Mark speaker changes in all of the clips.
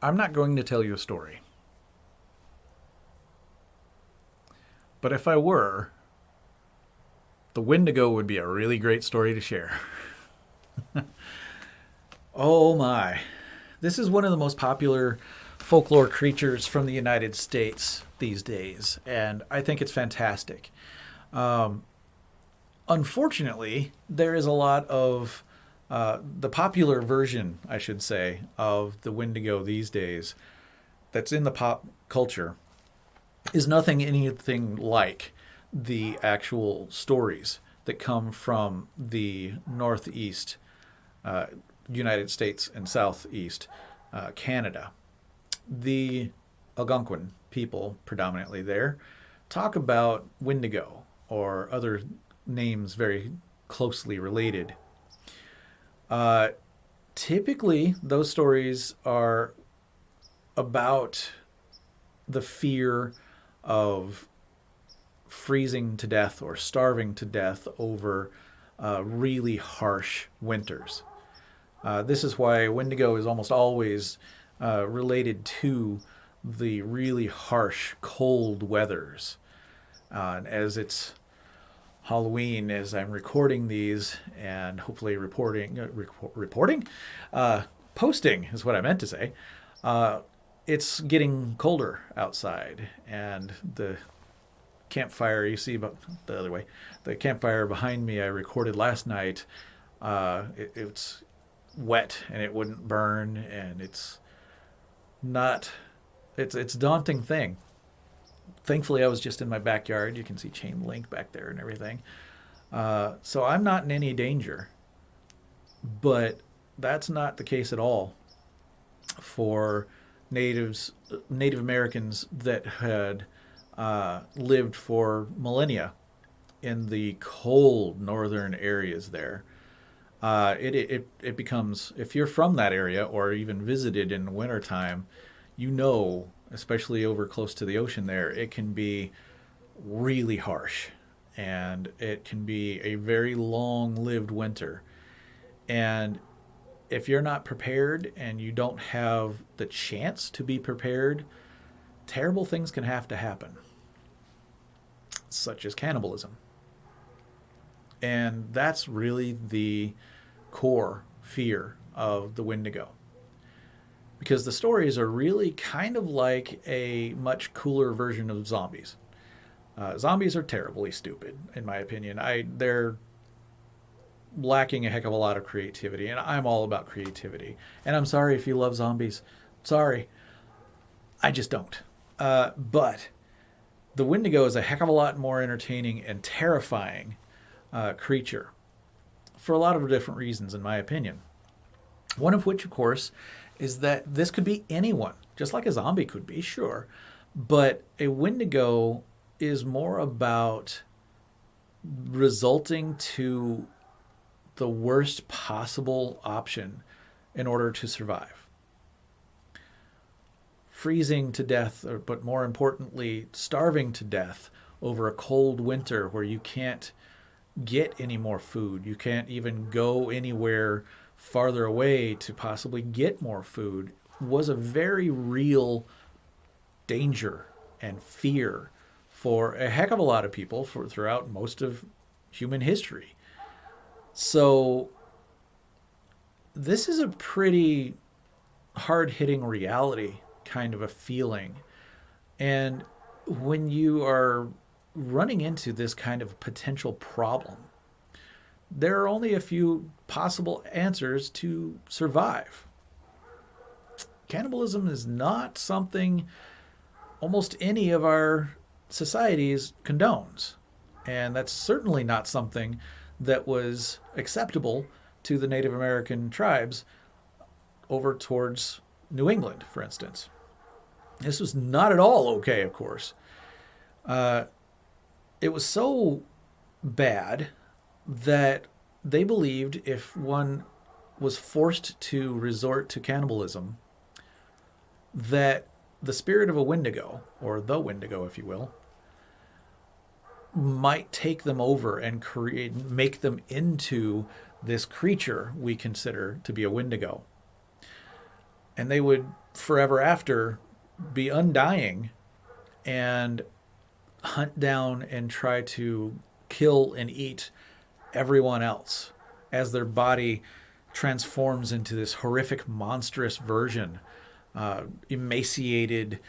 Speaker 1: I'm not going to tell you a story. But if I were, the Wendigo would be a really great story to share. Oh my. This is one of the most popular folklore creatures from the United States these days, and I think it's fantastic. Um, Unfortunately, there is a lot of the popular version, I should say, of the Wendigo these days that's in the pop culture is nothing anything like the actual stories that come from the Northeast uh, United States and Southeast Canada. The Algonquin people, predominantly there, talk about Wendigo or other names very closely related. Uh, Typically, those stories are about the fear of freezing to death or starving to death over really harsh winters. This is why Wendigo is almost always related to the really harsh, cold weathers. As it's Halloween, as I'm recording these and hopefully reporting, posting is what I meant to say. Uh, it's getting colder outside, and the campfire you see about the other way, the campfire behind me I recorded last night. It's wet and it wouldn't burn, and it's not. It's a daunting thing. Thankfully, I was just in my backyard. You can see chain link back there and everything. So I'm not in any danger. But that's not the case at all for Native Americans that had lived for millennia in the cold northern areas there. It becomes, if you're from that area or even visited in the wintertime, you know, especially over close to the ocean there, it can be really harsh and it can be a very long lived winter. And if you're not prepared and you don't have the chance to be prepared, terrible things can have to happen, such as cannibalism. And that's really the core fear of the Wendigo. Because the stories are really kind of like a much cooler version of zombies. Zombies are terribly stupid, in my opinion. They're lacking a heck of a lot of creativity, and I'm all about creativity. And I'm sorry if you love zombies. Sorry, I just don't. But the Wendigo is a heck of a lot more entertaining and terrifying creature for a lot of different reasons, in my opinion. One of which, of course, is that this could be anyone, just like a zombie could be, sure. But a Wendigo is more about resulting to the worst possible option in order to survive. Freezing to death, but more importantly, starving to death over a cold winter where you can't get any more food. You can't even go anywhere farther away to possibly get more food was a very real danger and fear for a heck of a lot of people throughout most of human history. So this is a pretty hard-hitting reality kind of a feeling. And when you are running into this kind of potential problem, there are only a few possible answers to survive. Cannibalism is not something almost any of our societies condones. And that's certainly not something that was acceptable to the Native American tribes over towards New England, for instance. This was not at all okay, of course. Uh, it was so bad that they believed if one was forced to resort to cannibalism, that the spirit of a Wendigo, or the Wendigo, if you will, might take them over and make them into this creature we consider to be a Wendigo. and they would forever after be undying and hunt down and try to kill and eat everyone else as their body transforms into this horrific, monstrous version, emaciated,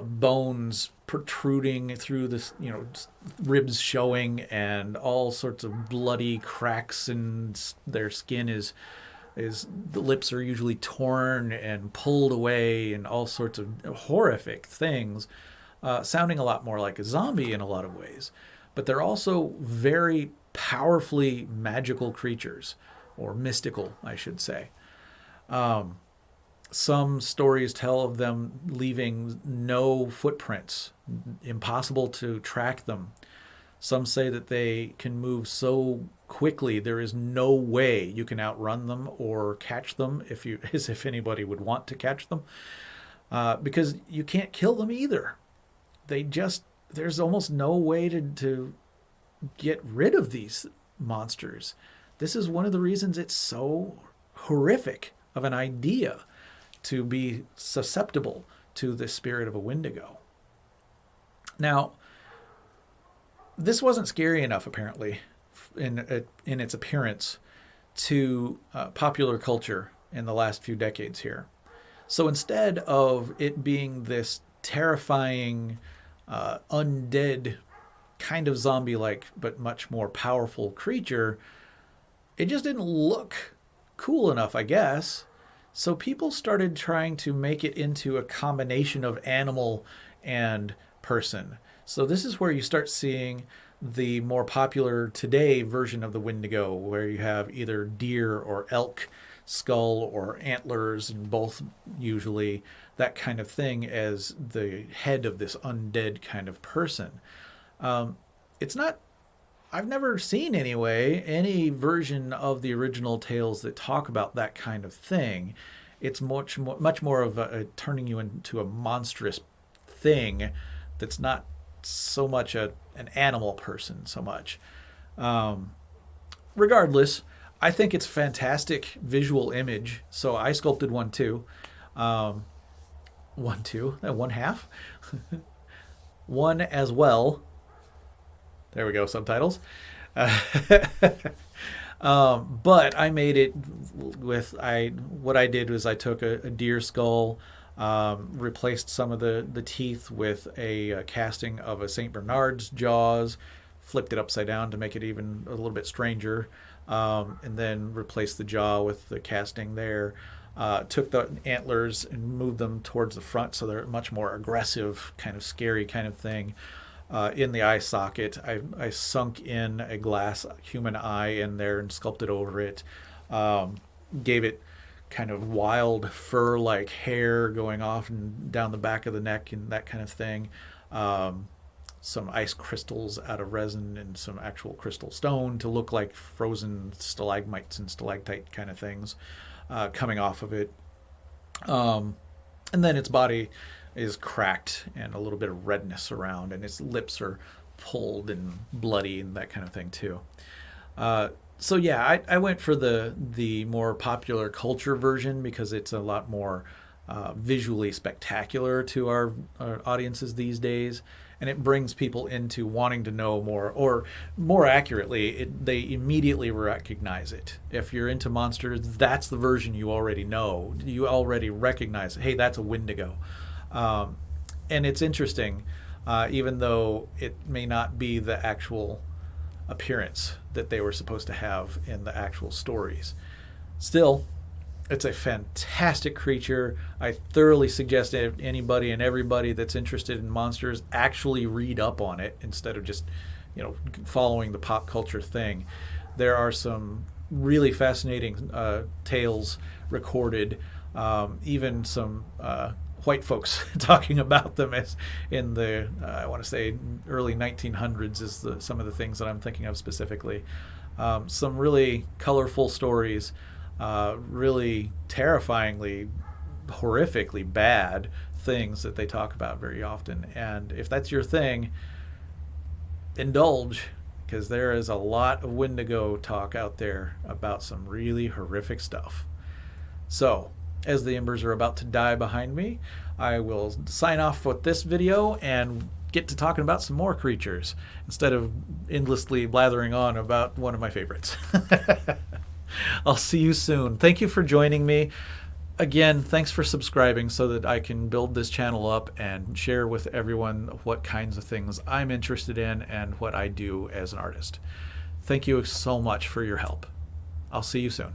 Speaker 1: bones protruding through this, ribs showing, and all sorts of bloody cracks, and their skin is the lips are usually torn and pulled away, and all sorts of horrific things, sounding a lot more like a zombie in a lot of ways. But they're also very powerfully magical creatures, or mystical, I should say. Some stories tell of them leaving no footprints, impossible to track them. Some say that they can move so quickly there is no way you can outrun them or catch them, as if anybody would want to catch them, because you can't kill them either. There's almost no way to get rid of these monsters. This is one of the reasons it's so horrific of an idea to be susceptible to the spirit of a Wendigo. Now, this wasn't scary enough, apparently, in its appearance to popular culture in the last few decades here. So instead of it being this terrifying, undead, kind of zombie-like, but much more powerful creature, it just didn't look cool enough, I guess. So people started trying to make it into a combination of animal and person. So this is where you start seeing the more popular today version of the Wendigo, where you have either deer or elk skull or antlers, and both usually that kind of thing, as the head of this undead kind of person. It's not, I've never seen anyway, any version of the original tales that talk about that kind of thing. It's much more of a turning you into a monstrous thing that's not so much an animal person so much. Regardless, I think it's fantastic visual image. So I sculpted one too. One half. One as well. There we go, subtitles. But I made it with, what I did was I took a deer skull, replaced some of the teeth with a casting of a St. Bernard's jaws, flipped it upside down to make it even a little bit stranger, and then replaced the jaw with the casting there. Took the antlers and moved them towards the front so they're much more aggressive, kind of scary kind of thing. In the eye socket, I sunk in a glass human eye in there and sculpted over it. Gave it kind of wild fur-like hair going off and down the back of the neck and that kind of thing. Some ice crystals out of resin and some actual crystal stone to look like frozen stalagmites and stalactite kind of things coming off of it. And then its body is cracked and a little bit of redness around, and its lips are pulled and bloody and that kind of thing too. So yeah, I went for the more popular culture version because it's a lot more visually spectacular to our audiences these days, and it brings people into wanting to know more, or more accurately, they immediately recognize it. If you're into monsters, that's the version you already know. You already recognize, hey, that's a Wendigo. And it's interesting, even though it may not be the actual appearance that they were supposed to have in the actual stories. Still, it's a fantastic creature. I thoroughly suggest anybody and everybody that's interested in monsters actually read up on it instead of just, following the pop culture thing. There are some really fascinating tales recorded, even some white folks talking about them as in the, I want to say, early 1900s is some of the things that I'm thinking of specifically. Some really colorful stories, really terrifyingly, horrifically bad things that they talk about very often. And if that's your thing, indulge, because there is a lot of Wendigo talk out there about some really horrific stuff. So, as the embers are about to die behind me, I will sign off with this video and get to talking about some more creatures instead of endlessly blathering on about one of my favorites. I'll see you soon. Thank you for joining me. Again, thanks for subscribing so that I can build this channel up and share with everyone what kinds of things I'm interested in and what I do as an artist. Thank you so much for your help. I'll see you soon.